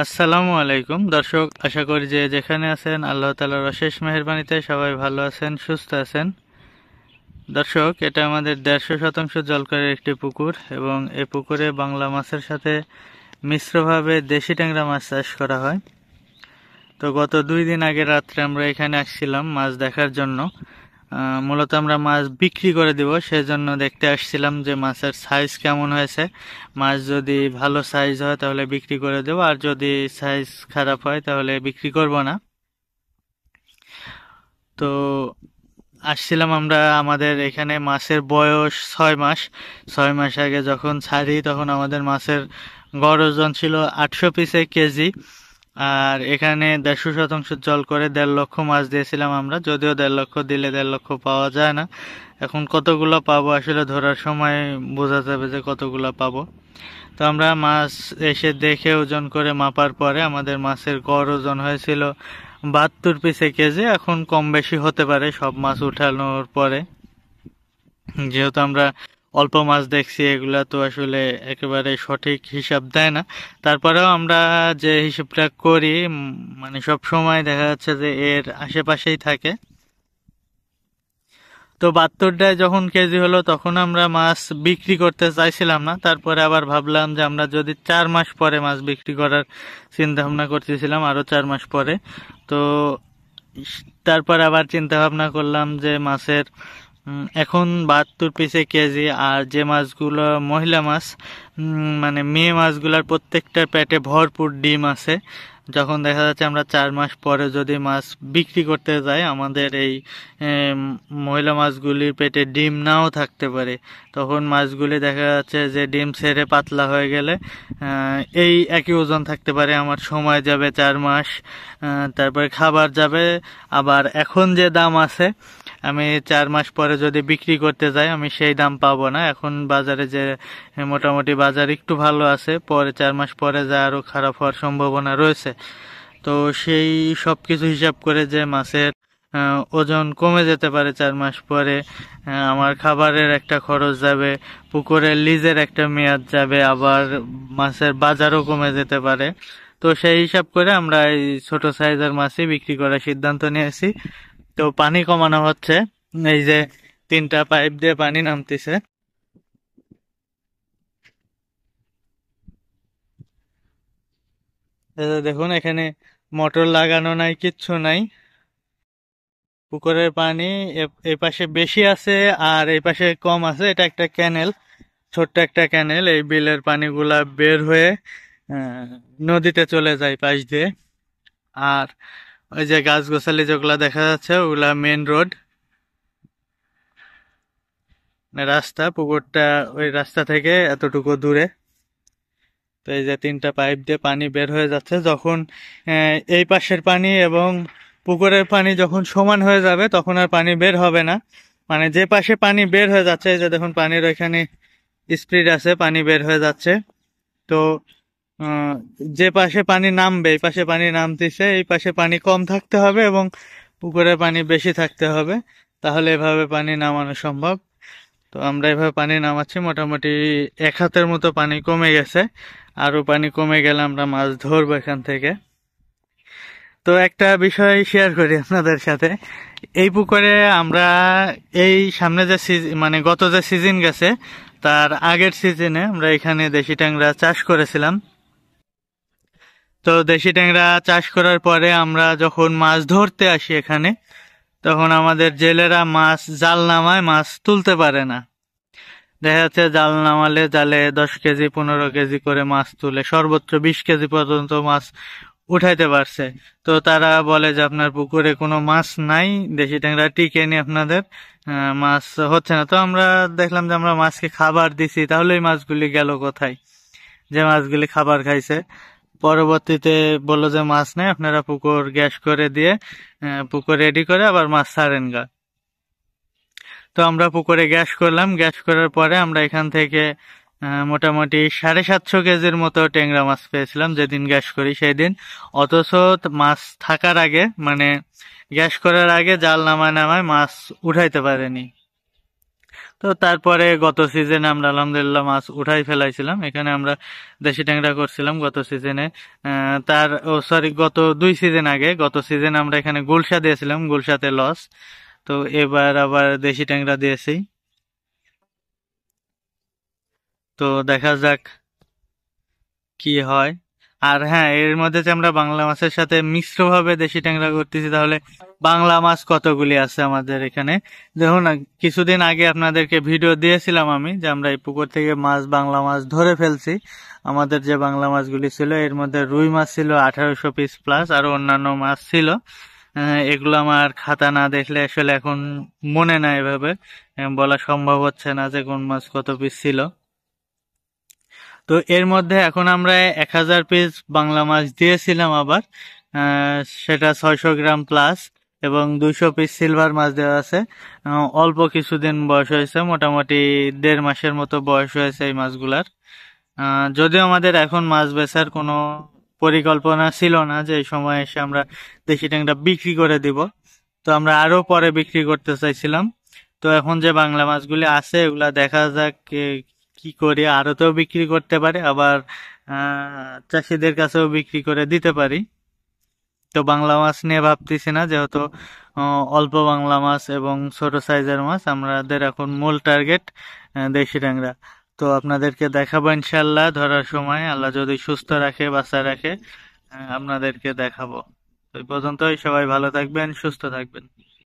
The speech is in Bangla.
আসসালামু আলাইকুম দর্শক, আশা করি যে যেখানে আছেন আল্লাহ তাআলার অশেষ মেহেরবানিতে সবাই ভালো আছেন, সুস্থ আছেন। দর্শক, এটা আমাদের 150 শতাংশ জলকরের একটি পুকুর এবং এই পুকুরে বাংলা মাছের সাথে মিশ্রভাবে দেশি ট্যাংরা মাছ চাষ করা হয়। তো গত 2 দিন আগে রাত্রে আমরা এখানে আসছিলাম মাছ দেখার জন্য। মূলত আমরা মাছ বিক্রি করে দিব, সেজন্য দেখতে আসছিলাম যে মাছের সাইজ কেমন হয়েছে। মাছ যদি ভালো সাইজ হয় তাহলে বিক্রি করে দেবো, আর যদি সাইজ খারাপ হয় তাহলে বিক্রি করব না। তো আসছিলাম আমরা, আমাদের এখানে মাছের বয়স 6 মাস। 6 মাস আগে যখন ছাড়ি তখন আমাদের মাছের গড় ওজন ছিল 800 পিসে কেজি। আর এখানে 150 শতাংশ জল করে 1.5 লক্ষ মাছ দিয়েছিলাম আমরা, যদিও 1.5 লক্ষ দিলে 1.5 লক্ষ পাওয়া যায় না। এখন কতগুলো পাবো আসলে ধরার সময় বোঝা যাবে যে কতগুলো পাবো। তো আমরা মাছ এসে দেখে ওজন করে মাপার পরে আমাদের মাছের গড় ওজন হয়েছিল 72 পিসে কেজি। এখন কম বেশি হতে পারে সব মাছ উঠানোর পরে, যেহেতু আমরা অল্প মাছ দেখছি, এগুলা তো আসলে একেবারে সঠিক হিসাব দেয় না। তারপরেও আমরা যে হিসাবটা করি, মানে সব সময় দেখা যাচ্ছে যে এর আশেপাশেই থাকে। তো 72টায় যখন কেজি হলো তখন আমরা মাছ বিক্রি করতে চাইছিলাম না। তারপরে আবার ভাবলাম যে আমরা যদি 4 মাস পরে মাছ বিক্রি করার চিন্তা ভাবনা করতেছিলাম, আরো 4 মাস পরে। তো তারপর আবার চিন্তা ভাবনা করলাম যে মাছের এখন 72 পিসে কেজি, আর যে মাছগুলো মহিলা মাছ, মানে মেয়ে মাছগুলার প্রত্যেকটার পেটে ভরপুর ডিম আছে। যখন দেখা যাচ্ছে আমরা 4 মাস পরে যদি মাছ বিক্রি করতে যাই, আমাদের এই মহিলা মাছগুলির পেটে ডিম নাও থাকতে পারে। তখন মাছগুলি দেখা যাচ্ছে যে ডিম ছেড়ে পাতলা হয়ে গেলে এই একই ওজন থাকতে পারে। আমার সময় যাবে 4 মাস, তারপরে খাবার যাবে। আবার এখন যে দাম আছে, আমি 4 মাস পরে যদি বিক্রি করতে যাই আমি সেই দাম পাবো না। এখন বাজারে যে মোটামুটি বাজার একটু ভালো আছে, পরে 4 মাস পরে যা আরো খারাপ হওয়ার সম্ভাবনা রয়েছে। তো সেই সব কিছু হিসাব করে যে মাছের ওজন কমে যেতে পারে 4 মাস পরে, আমার খাবারের একটা খরচ যাবে, পুকুরের লিজের একটা মেয়াদ যাবে, আবার মাছের বাজারও কমে যেতে পারে। তো সেই হিসাব করে আমরা এই ছোট সাইজের মাছই বিক্রি করার সিদ্ধান্ত নিয়েছি। তো পানি কমানো হচ্ছে, এই যে 3টা পাইপ দিয়ে পানি নামতেছে। এই যে দেখুন, এখানে মোটর লাগানো নাই, কিচ্ছু নাই। পুকুরের পানি এই পাশে বেশি আছে আর এই পাশে কম আছে। এটা একটা ক্যানেল, ছোট্ট একটা ক্যানেল। এই বিলের পানিগুলা বের হয়ে আহ, নদীতে চলে যায় পাশ দিয়ে। আর ওই যে গাছ গোছালি যেগুলা দেখা যাচ্ছে ওগুলা মেন রোড, রাস্তা। পুকুরটা ওই রাস্তা থেকে এতটুকু দূরে। তো এই যে 3টা পাইপ দিয়ে পানি বের হয়ে যাচ্ছে। যখন এই পাশের পানি এবং পুকুরের পানি যখন সমান হয়ে যাবে তখন আর পানি বের হবে না। মানে যে পাশে পানি বের হয়ে যাচ্ছে, এই যে দেখুন পানির ওইখানে স্পিড আছে, পানি বের হয়ে যাচ্ছে। তো আহ, যে পাশে পানি নামবে এই পাশে পানি নামতেছে, এই পাশে পানি কম থাকতে হবে এবং পুকুরে পানি বেশি থাকতে হবে, তাহলে এভাবে পানি নামানো সম্ভব। তো আমরা এভাবে পানি নামাচ্ছি, মোটামুটি 1 হাতের মতো পানি কমে গেছে। আরো পানি কমে গেলে আমরা মাছ ধরবো এখান থেকে। তো একটা বিষয় শেয়ার করি আপনাদের সাথে। এই পুকুরে আমরা এই সামনে যে মানে গত যে সিজন গেছে তার আগের সিজনে আমরা এখানে দেশি ট্যাংরা চাষ করেছিলাম। তো দেশি ট্যাংরা চাষ করার পরে আমরা যখন মাছ ধরতে আসি এখানে, তখন আমাদের জেলেরা মাছ জাল নামায়, মাছ তুলতে পারে না। দেখা যাচ্ছে জাল নামালে জালে 10 কেজি 15 কেজি করে মাছ তুলে, সর্বোচ্চ 20 কেজি পর্যন্ত মাছ উঠাইতে পারছে। তো তারা বলে যে আপনার পুকুরে কোনো মাছ নাই, দেশি ট্যাংরা টিকেনি, আপনাদের মাছ হচ্ছে না। তো আমরা দেখলাম যে আমরা মাছকে খাবার দিছি, তাহলে এই মাছগুলি গেল কোথায়? যে মাছগুলি খাবার খাইছে। পরবর্তীতে বললো যে মাছ নেই, আপনারা পুকুর গ্যাস করে দিয়ে পুকুর রেডি করে আবার মাছ ছাড়েন গা। তো আমরা পুকুরে গ্যাস করলাম, গ্যাস করার পরে আমরা এখান থেকে মোটামুটি 750 কেজির মতো ট্যাংরা মাছ পেয়েছিলাম যেদিন গ্যাস করি সেই দিন। অথচ মাছ থাকার আগে, মানে গ্যাস করার আগে জাল নামায় নামায় মাছ উঠাইতে পারেনি। তো তারপরে গত সিজনে আমরা আলহামদুলিল্লাহ মাছ উঠাই ফেলাইছিলাম। এখানে আমরা দেশি ট্যাংরা করছিলাম গত সিজনে। তার সরি, গত 2 সিজন আগে, গত সিজনে আমরা এখানে গুলশা দিয়েছিলাম, গুলশাতে লস। তো এবার আবার দেশি ট্যাংরা দিয়েছি। তো দেখা যাক কি হয়। আর হ্যাঁ, এর মধ্যে যে আমরা বাংলা মাছের সাথে মিশ্রভাবে দেশি ট্যাংরা করতেছি, তাহলে বাংলা মাছ কতগুলি আছে আমাদের এখানে। দেখুন না, কিছুদিন আগে আপনাদেরকে ভিডিও দিয়েছিলাম আমি যে আমরা এই পুকুর থেকে বাংলা মাছ ধরে ফেলছি। আমাদের যে বাংলা মাছগুলি ছিল এর মধ্যে রুই মাছ ছিল 1800 পিস প্লাস, আরো অন্যান্য মাছ ছিল। এগুলো আমার খাতা না দেখলে আসলে এখন মনে নাই, এভাবে বলা সম্ভব হচ্ছে না যে কোন মাছ কত পিস ছিল। তো এর মধ্যে এখন আমরা 1000 পিস বাংলা মাছ দিয়েছিলাম আবার, সেটা 600 গ্রাম প্লাস, এবং 200 পিস সিলভার মাছ দেওয়া আছে। অল্প কিছুদিন বয়স হয়েছে, মোটামুটি 1.5 মাসের মতো বয়স হয়েছে এই মাছগুলার। যদিও আমাদের এখন মাছ বেচার কোনো পরিকল্পনা ছিল না যে এই সময় এসে আমরা দেশি ট্যাংরা বিক্রি করে দিব, তো আমরা আরো পরে বিক্রি করতে চাইছিলাম। তো এখন যে বাংলা মাছগুলি আছে এগুলা দেখা যাক কি করি, আড়তেও বিক্রি করতে পারি, আবার চাষিদের কাছেও বিক্রি করে দিতে পারি। তো বাংলা মাছ নিয়ে ভাবতেছি না, যেহেতু অল্প বাংলা মাছ এবং ছোট সাইজের মাছ, আমাদের এখন মূল টার্গেট দেশি ট্যাংরা। তো আপনাদেরকে দেখাবো ইনশাল্লাহ ধরার সময়, আল্লাহ যদি সুস্থ রাখে, বাঁচা রাখে, আপনাদেরকে দেখাবো। তো এই পর্যন্তই, সবাই ভালো থাকবেন, সুস্থ থাকবেন।